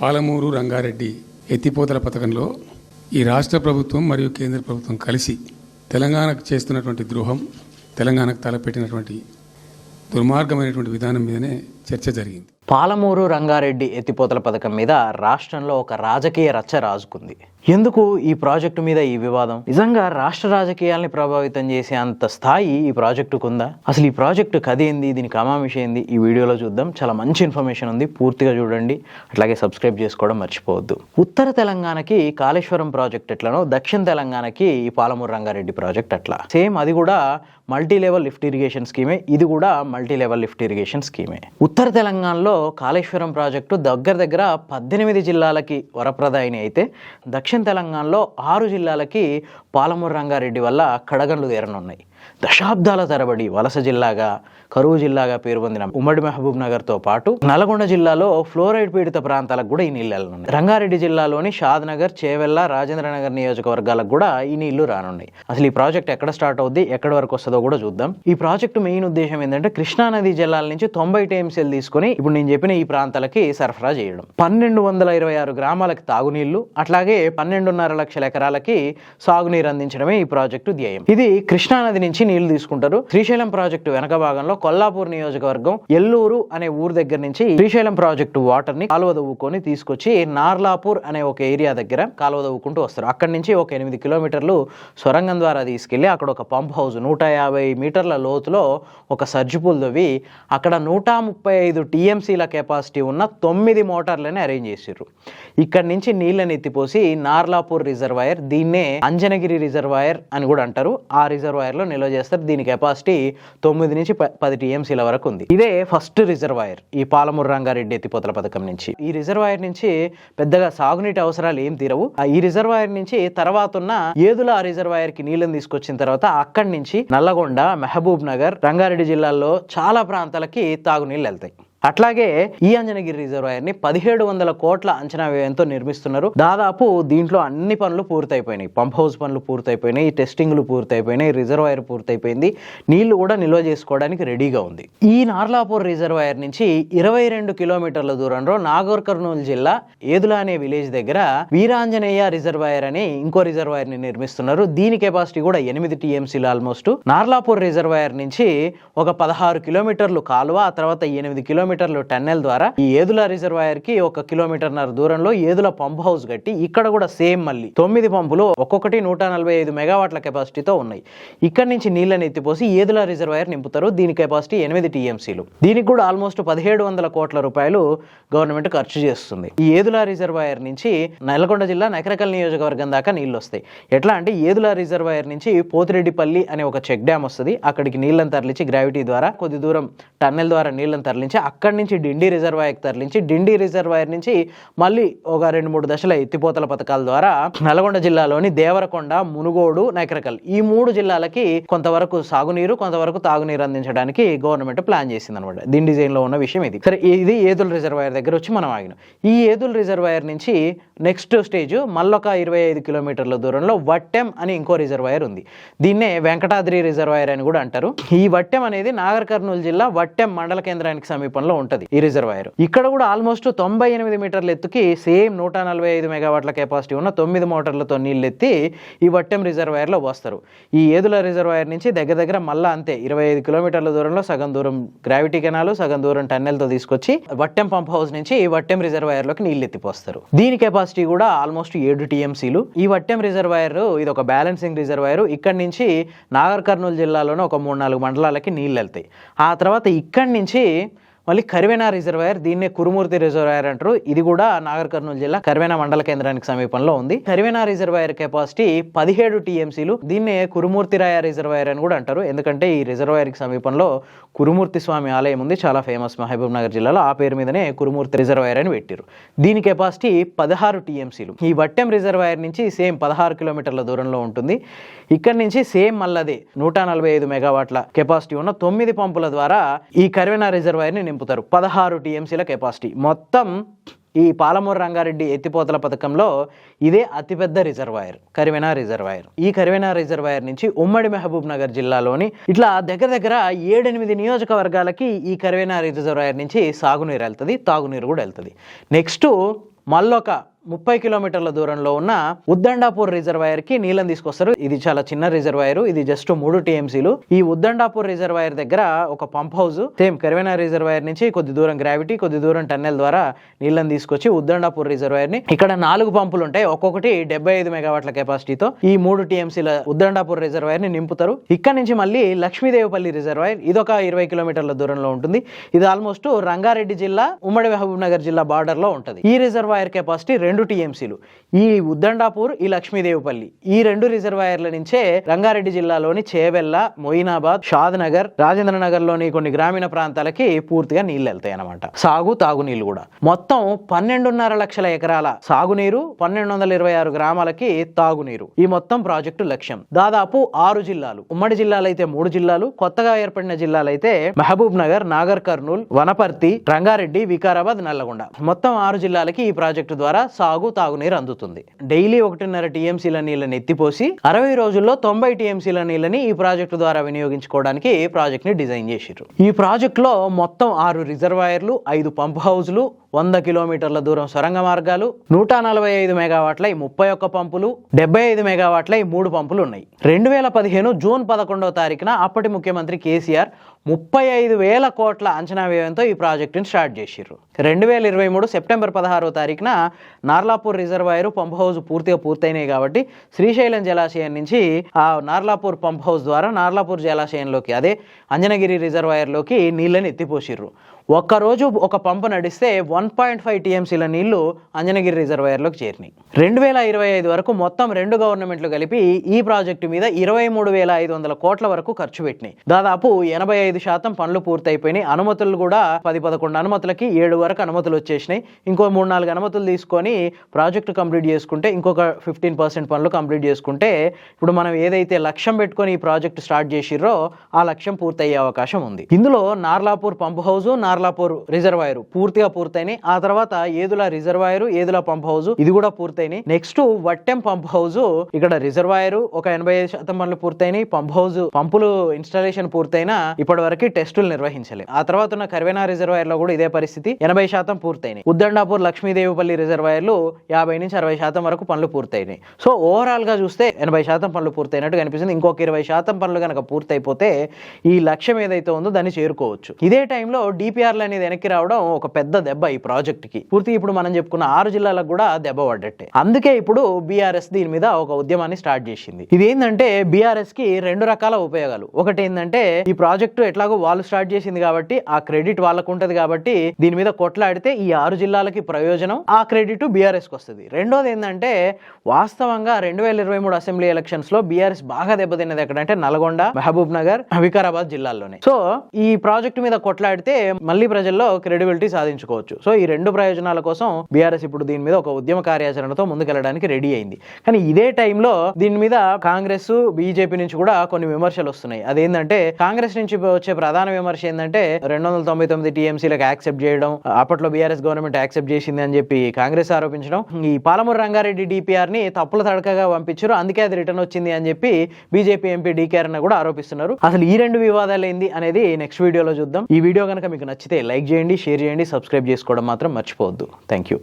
పాలమూరు రంగారెడ్డి ఎత్తిపోతల పథకంలో ఈ రాష్ట్ర ప్రభుత్వం మరియు కేంద్ర ప్రభుత్వం కలిసి తెలంగాణకు చేస్తున్నటువంటి ద్రోహం, తెలంగాణకు తలపెట్టినటువంటి దుర్మార్గమైనటువంటి విధానం మీదనే చర్చ జరిగింది. పాలమూరు రంగారెడ్డి ఎత్తిపోతల పథకం మీద రాష్ట్రంలో ఒక రాజకీయ రచ్చ రాజుకుంది. ఎందుకు ఈ ప్రాజెక్టు మీద ఈ వివాదం? నిజంగా రాష్ట్ర రాజకీయాల్ని ప్రభావితం చేసే అంత స్థాయి ఈ ప్రాజెక్టుకు ఉందా? అసలు ఈ ప్రాజెక్టు కథ ఏంది, దీని కమామిషి ఏంది, ఈ వీడియోలో చూద్దాం. చాలా మంచి ఇన్ఫర్మేషన్ ఉంది, పూర్తిగా చూడండి. అట్లాగే సబ్స్క్రైబ్ చేసుకోవడం మర్చిపోవద్దు. ఉత్తర తెలంగాణకి కాళేశ్వరం ప్రాజెక్ట్ ఎట్లనో దక్షిణ తెలంగాణకి ఈ పాలమూరు రంగారెడ్డి ప్రాజెక్ట్ అట్లా సేమ్. అది కూడా మల్టీ లెవెల్ లిఫ్ట్ ఇరిగేషన్ స్కీమే, ఇది కూడా మల్టీ లెవెల్ లిఫ్ట్ ఇరిగేషన్ స్కీమే. ఉత్తర తెలంగాణలో కాళేశ్వరం ప్రాజెక్టు దగ్గర 18 జిల్లాలకి వరప్రదాయిని అయితే, దక్షిణ తెలంగాణలో 6 జిల్లాలకి పాలమూరు రంగారెడ్డి వల్ల కడగండ్లు తీరనున్నాయి. దశాబ్దాల తరబడి వలస జిల్లాగా, కరువు జిల్లాగా పేరు పొందిన ఉమ్మడి మహబూబ్ నగర్తో పాటు నల్గొండ జిల్లాలో ఫ్లోరైడ్ పీడిత ప్రాంతాలకు కూడా ఈ నీళ్ళు వెళ్ళనున్నాయి. రంగారెడ్డి జిల్లాలోని షాద్ నగర్, చేవెళ్ళ, రాజేంద్రనగర్ నియోజకవర్గాలకు కూడా ఈ నీళ్లు రానున్నాయి. అసలు ఈ ప్రాజెక్ట్ ఎక్కడ స్టార్ట్ అవుద్ది, ఎక్కడి వరకు వస్తుందో కూడా చూద్దాం. ఈ ప్రాజెక్టు మెయిన్ ఉద్దేశం ఏంటంటే కృష్ణా నదీ జలాల నుంచి 90 టీఎంసీలు తీసుకుని ఇప్పుడు నేను చెప్పిన ఈ ప్రాంతాలకి సరఫరా చేయడం. 1226 గ్రామాలకి తాగునీళ్లు, అట్లాగే 12.5 లక్షల ఎకరాలకి సాగునీరు అందించడమే ఈ ప్రాజెక్టు ధ్యేయం. ఇది కృష్ణా నది నుంచి నీళ్లు తీసుకుంటారు. శ్రీశైలం ప్రాజెక్టు వెనక భాగంలో కొల్లాపూర్ నియోజకవర్గం ఎల్లూరు అనే ఊరు దగ్గర నుంచి శ్రీశైలం ప్రాజెక్టు వాటర్ ని కాలువ దవ్వుకొని తీసుకొచ్చి నార్లాపూర్ అనే ఒక ఏరియా దగ్గర కాలువ దవ్వుకుంటూ వస్తారు. అక్కడి నుంచి ఒక 8 కిలోమీటర్లు సొరంగం ద్వారా తీసుకెళ్లి అక్కడ ఒక పంప్ హౌస్ 150 మీటర్ల లోతులో ఒక సర్జిపూల్ దవ్వి అక్కడ 135 టీఎంసీల కెపాసిటీ ఉన్న 9 మోటార్లని అరేంజ్ చేసారు. ఇక్కడి నుంచి నీళ్ళని ఎత్తిపోసి నార్లాపూర్ రిజర్వాయర్, దీన్నే అంజనగిరి రిజర్వాయర్ అని కూడా అంటారు, ఆ రిజర్వాయర్ లో నిల్వ చేస్తారు. దీని కెపాసిటీ 9 నుంచి 10 టీఎంసీల వరకు ఉంది. ఇదే ఫస్ట్ రిజర్వాయర్ ఈ పాలమూరు రంగారెడ్డి ఎత్తిపోతల పథకం నుంచి. ఈ రిజర్వాయర్ నుంచి పెద్దగా సాగునీటి అవసరాలు ఏం తీరవు. ఈ రిజర్వాయర్ నుంచి తర్వాత ఉన్న ఏదుల రిజర్వాయర్ కి నీళ్ళని తీసుకొచ్చిన తర్వాత అక్కడి నుంచి నల్లగొండ, మహబూబ్ నగర్, రంగారెడ్డి జిల్లాల్లో చాలా ప్రాంతాలకి తాగునీళ్ళు వెళ్తాయి. అట్లాగే ఈ అంజనగిరి రిజర్వాయర్ ని 1700 కోట్ల అంచనా వ్యయంతో నిర్మిస్తున్నారు. దాదాపు దీంట్లో అన్ని పనులు పూర్తయిపోయినాయి. పంప్ హౌస్ పనులు పూర్తయిపోయినాయి, టెస్టింగ్లు పూర్తయిపోయినాయి, రిజర్వాయర్ పూర్తయిపోయింది, నీళ్లు కూడా నిల్వ చేసుకోవడానికి రెడీగా ఉంది. ఈ నార్లాపూర్ రిజర్వాయర్ నుంచి 22 కిలోమీటర్ల దూరంలో నాగర్ కర్నూలు జిల్లా ఏదుల అనే విలేజ్ దగ్గర వీరాంజనేయ రిజర్వాయర్ అని ఇంకో రిజర్వాయర్ ని నిర్మిస్తున్నారు. దీని కెపాసిటీ కూడా 8 టీఎంసీలు ఆల్మోస్ట్. నార్లాపూర్ రిజర్వాయర్ నుంచి ఒక 16 కిలోమీటర్లు కాలువ, ఆ తర్వాత 8 కిలోమీటర్లు టన్నెల్ ద్వారా ఈ ఏదుల రిజర్వాయర్ కి 1 కిలోమీటర్న్నర దూరంలో ఏదుల పంప్ హౌస్ కట్టి ఇక్కడ కూడా సేమ్ మళ్ళీ 9 పంపులు ఒక్కొక్కటి 145 మెగావాట్ల కెపాసిటీతో ఉన్నాయి. ఇక్కడ నుంచి నీళ్ళని ఎత్తిపోసి ఏదుల రిజర్వాయర్ నింపుతారు. దీని కెపాసిటీ 8 టీఎంసీలు. దీనికి కూడా ఆల్మోస్ట్ 1700 కోట్ల రూపాయలు గవర్నమెంట్ ఖర్చు చేస్తుంది. ఈ ఏదుల రిజర్వాయర్ నుంచి నల్గొండ జిల్లా నకరకల్ నియోజకవర్గం దాకా నీళ్లు వస్తాయి. ఎట్లా అంటే ఏదుల రిజర్వాయర్ నుంచి పోతిరెడ్డిపల్లి అనే ఒక చెక్ డ్యామ్ వస్తుంది. అక్కడికి నీళ్ళని తరలించి గ్రావిటీ ద్వారా కొద్ది దూరం టన్నెల్ ద్వారా నీళ్ళని తరలించి అక్కడి నుంచి డిండి రిజర్వాయర్ తరలించి డిండి రిజర్వాయర్ నుంచి మళ్ళీ ఒక 2-3 దశల ఎత్తిపోతల పథకాల ద్వారా నల్గొండ జిల్లాలోని దేవరకొండ, మునుగోడు, నకరకల్ ఈ 3 జిల్లాలకి కొంతవరకు సాగునీరు, కొంతవరకు తాగునీరు అందించడానికి గవర్నమెంట్ ప్లాన్ చేసింది అనమాట. దీని డిజైన్ లో ఉన్న విషయం ఇది. సరే, ఇది ఏదుల రిజర్వాయర్ దగ్గర వచ్చి మనం ఆగినాం. ఈ ఏదుల రిజర్వాయర్ నుంచి నెక్స్ట్ స్టేజ్ మళ్ళొక 25 కిలోమీటర్ల దూరంలో వట్టెం అని ఇంకో రిజర్వాయర్ ఉంది. దీన్నే వెంకటాద్రి రిజర్వాయర్ అని కూడా అంటారు. ఈ వట్టెం అనేది నాగర్ కర్నూలు జిల్లా వట్టెం మండల కేంద్రానికి సమీపంలో ఉంటది ఈ రిజర్వాయర్. ఇక్కడ కూడా ఆల్మోస్ట్ 98 మీటర్ల ఎత్తుకి సేమ్ 145 మెగావాట్ల కెపాసిటీ ఉన్న 9 మోటార్లతో నీళ్ళు ఎత్తి ఈ వట్టెం రిజర్వాయర్ లో వస్తారు. ఈ ఏదుల రిజర్వాయర్ నుంచి దగ్గర మళ్ళా అంతే 25 కిలోమీటర్ల దూరంలో సగం దూరం గ్రావిటీ కెనాల్, సగం దూరం టన్నెల్ తో తీసుకొచ్చి వట్టెం పంప్ హౌస్ నుంచి ఈ వట్టెం రిజర్వాయర్ లోకి నీళ్ళు ఎత్తిపోస్తారు. దీని కెపాసిటీ కూడా ఆల్మోస్ట్ 7 టీఎంసీలు. ఈ వట్టెం రిజర్వాయర్ ఇది ఒక బ్యాలెన్సింగ్ రిజర్వాయర్. ఇక్కడ నుంచి నాగర్ కర్నూలు జిల్లాలోనే ఒక 3-4 మండలాలకి నీళ్ళు వెళ్తాయి. ఆ తర్వాత ఇక్కడి నుంచి మళ్ళీ కరివేనా రిజర్వాయర్, దీన్నే కురుమూర్తి రిజర్వాయర్ అంటారు. ఇది కూడా నాగర్ కర్నూలు జిల్లా కరివేనా మండల కేంద్రానికి సమీపంలో ఉంది. కరివేనా రిజర్వాయర్ కెపాసిటీ 17 టీఎంసీలు. దీన్నే కురుమూర్తి రాయ రిజర్వాయర్ అని కూడా అంటారు. ఎందుకంటే ఈ రిజర్వాయర్ కి సమీపంలో కురుమూర్తి స్వామి ఆలయం ఉంది, చాలా ఫేమస్ మహబూబ్ నగర్ జిల్లాలో. ఆ పేరు మీదనే కురుమూర్తి రిజర్వాయర్ అని పెట్టారు. దీని కెపాసిటీ 16 టీఎంసీలు. ఈ వట్టెం రిజర్వాయర్ నుంచి సేమ్ 16 కిలోమీటర్ల దూరంలో ఉంటుంది. ఇక్కడ నుంచి సేమ్ మళ్ళదే 145 మెగావాట్ల కెపాసిటీ ఉన్న 9 పంపుల ద్వారా ఈ కరివేనా రిజర్వాయర్ ని నింపుతారు. 16 టీఎంసీల కెపాసిటీ. మొత్తం ఈ పాలమూరు రంగారెడ్డి ఎత్తిపోతల పథకంలో ఇదే అతిపెద్ద రిజర్వాయర్, కరివేనా రిజర్వాయర్. ఈ కరివేనా రిజర్వాయర్ నుంచి ఉమ్మడి మహబూబ్ నగర్ జిల్లాలోని ఇట్లా దగ్గర 7-8 నియోజకవర్గాలకి ఈ కరివేనా రిజర్వాయర్ నుంచి సాగునీరు వెళ్తుంది, తాగునీరు కూడా వెళ్తుంది. నెక్స్ట్ మళ్ళొక 30 కిలోమీటర్ల దూరంలో ఉన్న ఉద్దండాపూర్ రిజర్వాయర్ కి నీళ్ళని తీసుకొస్తారు. ఇది చాలా చిన్న రిజర్వాయర్, ఇది జస్ట్ 3 టీఎంసీలు. ఈ ఉద్దండాపూర్ రిజర్వాయర్ దగ్గర ఒక పంప్ హౌస్, సేమ్ కరివెనా రిజర్వాయర్ నుంచి కొద్ది దూరం గ్రావిటీ, కొద్ది దూరం టన్నెల్ ద్వారా నీళ్ళని తీసుకొచ్చి ఉద్దండాపూర్ రిజర్వాయర్ ని, ఇక్కడ 4 పంపులు ఉంటాయి, ఒక్కొక్కటి 75 మెగావాట్ల కెపాసిటీతో ఈ 3 టీఎంసీల ఉద్దండాపూర్ రిజర్వాయర్ ని నింపుతారు. ఇక్కడ నుంచి మళ్ళీ లక్ష్మీదేవిపల్లి రిజర్వాయర్, ఇదొక 20 కిలోమీటర్ల దూరంలో ఉంటుంది. ఇది ఆల్మోస్ట్ రంగారెడ్డి జిల్లా, ఉమ్మడి మహబూబ్ నగర్ జిల్లా బార్డర్ లో ఉంటుంది. ఈ రిజర్వాయర్ కెపాసిటీ 2 టీఎంసీలు. ఈ ఉద్దండాపూర్, ఈ లక్ష్మీదేవిపల్లి, ఈ 2 రిజర్వాయర్ల నుంచే రంగారెడ్డి జిల్లాలోని చేవెళ్ల, మొయినాబాద్, షాద్ నగర్, రాజేంద్ర నగర్ లోని కొన్ని గ్రామీణ ప్రాంతాలకి పూర్తిగా నీళ్లు వెళ్తాయి అన్నమాట. సాగు, తాగునీళ్లు కూడా. మొత్తం 12.5 లక్షల ఎకరాల సాగునీరు, 1226 గ్రామాలకి తాగునీరు, ఈ మొత్తం ప్రాజెక్టు లక్ష్యం. దాదాపు 6 జిల్లాలు, ఉమ్మడి జిల్లాలైతే 3 జిల్లాలు, కొత్తగా ఏర్పడిన జిల్లాలైతే మహబూబ్ నగర్, నాగర్ కర్నూల్, వనపర్తి, రంగారెడ్డి, వికారాబాద్, నల్లగొండ, మొత్తం 6 జిల్లాలకి ఈ ప్రాజెక్టు ద్వారా సాగు, తాగునీరు అందుతుంది. డైలీ 1.5 టీఎంసీల నీళ్ళని ఎత్తిపోసి 60 రోజుల్లో 90 టీఎంసీల నీళ్ళని ఈ ప్రాజెక్టు ద్వారా వినియోగించుకోవడానికి ఈ ప్రాజెక్ట్ ని డిజైన్ చేశారు. ఈ ప్రాజెక్ట్ లో మొత్తం 6 రిజర్వాయర్లు, 5 పంప్ హౌజ్లు, 100 కిలోమీటర్ల దూరం సొరంగ మార్గాలు, 145 మెగావాట్ల 31 పంపులు, 75 మెగావాట్ల 3 పంపులు ఉన్నాయి. 2015 జూన్ 11వ తారీఖున అప్పటి ముఖ్యమంత్రి కేసీఆర్ 35,000 కోట్ల అంచనా వ్యయంతో ఈ ప్రాజెక్టుని స్టార్ట్ చేశారు. 2023 సెప్టెంబర్ 16వ తారీఖున నార్లాపూర్ రిజర్వాయర్ పంప్ హౌస్ పూర్తిగా పూర్తయినాయి కాబట్టి శ్రీశైలం జలాశయం నుంచి ఆ నార్లాపూర్ పంప్ హౌస్ ద్వారా నార్లాపూర్ జలాశయంలోకి, అదే అంజనగిరి రిజర్వాయర్లోకి నీళ్ళని ఎత్తిపోసిర్రు. ఒక్కరోజు ఒక పంపు నడిస్తే 1.5 టీఎంసీల నీళ్లు అంజనగిరి రిజర్వాయర్లోకి చేరినాయి. 2025 వరకు మొత్తం 2 గవర్నమెంట్లు కలిపి ఈ ప్రాజెక్టు మీద 23,500 కోట్ల వరకు ఖర్చు పెట్టినాయి. దాదాపు 85% పనులు పూర్తయిపోయినాయి. అనుమతులు కూడా 10-11 అనుమతులకి 7 వరకు అనుమతులు వచ్చేసినాయి. ఇంకో 3-4 అనుమతులు తీసుకొని ప్రాజెక్టు కంప్లీట్ చేసుకుంటే, ఇంకొక 15% పనులు కంప్లీట్ చేసుకుంటే, ఇప్పుడు మనం ఏదైతే లక్ష్యం పెట్టుకొని ఈ ప్రాజెక్టు స్టార్ట్ చేసిర్రో ఆ లక్ష్యం పూర్తయ్యే అవకాశం ఉంది. ఇందులో Narlapur pump house, Narlapur reservoir పూర్తిగా పూర్తయినాయి. ఆ తర్వాత Yedula reservoir, Yedula pump house, ఇది కూడా పూర్తయినాయి. నెక్స్ట్ వట్టెం పంప్ హౌస్, ఇక్కడ రిజర్వాయర్ ఒక 85% పనులు పూర్తయినాయి. పంప్ హౌస్ పంపులు ఇన్స్టాలేషన్ పూర్తయినా ఇప్పటి వరకు టెస్టులు నిర్వహించలేదు. ఆ తర్వాత ఉన్న కరివెనా రిజర్వాయర్ లో కూడా ఇదే పరిస్థితి, 80% పూర్తయినాయి. ఉద్దండాపూర్, లక్ష్మీదేవిపల్లి రిజర్వాయర్లు 50-60% వరకు పనులు పూర్తయినాయి. సో ఓవరాల్ గా చూస్తే 80% పనులు పూర్తయినట్టు కనిపిస్తుంది. ఇంకొక 20% పనులు కనుక పూర్తయిపోతే ఈ లక్ష్యం ఏదైతే ఉందో దాన్ని చేరుకోవచ్చు. ఇదే టైంలో డిపిఆర్లు అనేది వెనక్కి రావడం ఒక పెద్ద దెబ్బ ఈ ప్రాజెక్ట్ కి. పూర్తిగా ఇప్పుడు మనం చెప్పుకున్న 6 జిల్లాలకు కూడా దెబ్బ పడ్డట్టే. అందుకే ఇప్పుడు బీఆర్ఎస్ దీని మీద ఒక ఉద్యమాన్ని స్టార్ట్ చేసింది. ఇది ఏంటంటే బీఆర్ఎస్ కి 2 రకాల ఉపయోగాలు. ఒకటి ఏంటంటే ఈ ప్రాజెక్టు ఎట్లాగో వాళ్ళు స్టార్ట్ చేసింది కాబట్టి ఆ క్రెడిట్ వాళ్ళకు ఉంటది కాబట్టి దీని మీద కొట్లాడితే ఈ 6 జిల్లాలకి ప్రయోజనం, ఆ క్రెడిట్ బీఆర్ఎస్ కి వస్తుంది. రెండోది ఏంటంటే వాస్తవంగా 2023 అసెంబ్లీ ఎలక్షన్స్ లో బీఆర్ఎస్ బాగా దెబ్బతిన్నది ఎక్కడంటే నల్గొండ, మహబూబ్ నగర్, వికారాబాద్ జిల్లాల్లోనే. సో ఈ ప్రాజెక్టు మీద కొట్లాడితే మళ్ళీ ప్రజల్లో క్రెడిబిలిటీ సాధించుకోవచ్చు. సో ఈ 2 ప్రయోజనాల కోసం బీఆర్ఎస్ ఇప్పుడు దీని మీద ఒక ఉద్యమ కార్యాచరణతో ముందుకెళ్ళడానికి రెడీ అయింది. కానీ ఇదే టైంలో దీని మీద కాంగ్రెస్, బీజేపీ నుంచి కూడా కొన్ని విమర్శలు వస్తున్నాయి. అదేంటంటే కాంగ్రెస్ నుంచి వచ్చే ప్రధాన విమర్శ ఏంటంటే 299 టీఎంసీలకు యాక్సెప్ట్ చేయడం, అప్పట్లో బీఆర్ఎస్ గవర్నమెంట్ యాక్సెప్ట్ చేసింది అని చెప్పి కాంగ్రెస్ ఆరోపించడం, ఈ పాలమూరు రంగారెడ్డి డిపిఆర్ ని తప్పుల తడకగా పంపించారు, అందుకే అది రిటర్న్ వచ్చింది అని చెప్పి బీజేపీ ఎంపీ డీకేఆర్ కూడా ఆరోపిస్తున్నారు. అసలు ఈ 2 వివాదాలు ఏంది అనేది నెక్స్ట్ వీడియోలో చూద్దాం. ఈ వీడియో కనుక మీకు నచ్చితే లైక్ చేయండి, షేర్ చేయండి, సబ్స్క్రైబ్ చేసుకోవడం మాత్రం మర్చిపోవద్దు. Thank you.